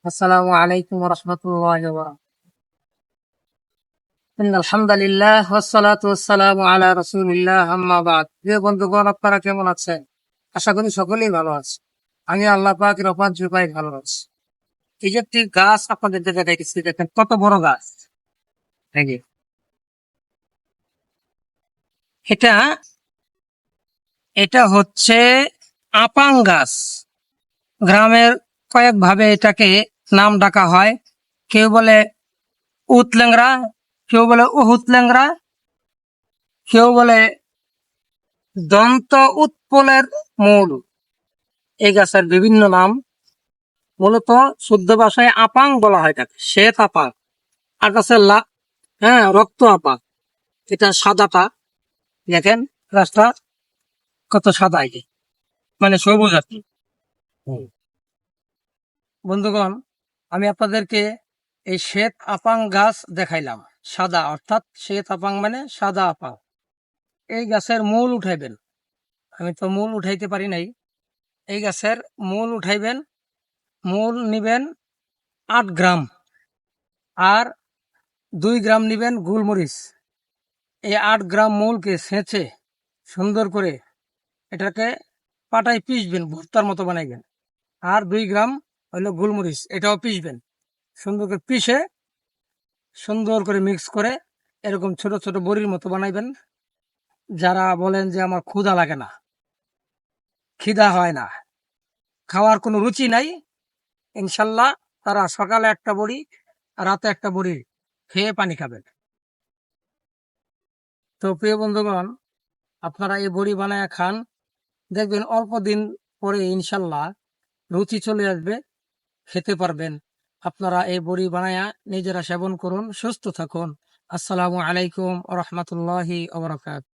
আসসালামু আলাইকুম রহমতুল্লাহ আলহামদুলিল্লাহ ওয়াসসালাতু ওয়াসসালামু আলা রাসূলিল্লাহ আম্মা বাদ। প্রিয় বন্ধুগণ, আপনারা কেমন আছেন? আশা করি সকলেই ভালো আছে। আমি আল্লাহ পাকের অপার কৃপায় ভালো আছি। এই যে একটি গাছ আপনাদের দেখাইতেছি, দেখেন কত বড় গাছ। এই যে এটা এটা হচ্ছে আপাং গাছ। গ্রামের কয়েক ভাবে এটাকে নাম ডাকা হয়। কেউ বলে উত ল্যাংড়া, কেউ বলে উহুত ল্যাংড়া, কেউ বলে দন্ত উৎপলের মূল। এই গাছের বিভিন্ন নাম। মূলত শুদ্ধ ভাষায় আপাং বলা হয় তাকে, শ্বেত আপাং। আর গাছের রক্ত আপাং। এটা সাদাটা দেখেন, গাছটা কত সাদা, এই যে, মানে সবুজ আর কি। বন্ধুগণ, আমি আপনাদেরকে এই শ্বেত আপাং গাছ দেখাইলাম। সাদা অর্থাৎ শ্বেত আপাং মানে সাদা আপাং। এই গাছের মূল উঠাইবেন। আমি তো মূল উঠাইতে পারি নাই। এই গাছের মূল উঠাইবেন। মূল নিবেন 8 গ্রাম, আর 2 গ্রাম নিবেন গোলমরিচ। এই 8 গ্রাম মূলকে ছেঁচে সুন্দর করে এটাকে পাটায় পিষবেন, ভর্তার মতো বানাইবেন। আর 2 গ্রাম হইলো গোলমরিচ, এটাও পিষবেন। সুন্দর করে পিষে সুন্দর করে মিক্স করে এরকম ছোট ছোট বড়ির মতো বানাইবেন। যারা বলেন যে আমার ক্ষুধা লাগে না, খিদা হয় না, খাওয়ার কোনো রুচি নাই, ইনশাল্লাহ তারা সকালে একটা বড়ি আর রাতে একটা বড়ি খেয়ে পানি খাবেন। তো প্রিয় বন্ধুগণ, আপনারা এই বড়ি বানায় খান, দেখবেন অল্প দিন পরে ইনশাল্লাহ রুচি চলে আসবে, খেতে পারবেন। আপনারা এই বড়ি বানায়া নিজেরা সেবন করুন, সুস্থ থাকুন। আসসালামু আলাইকুম ওয়া রাহমাতুল্লাহি ওয়া বারাকাতুহু।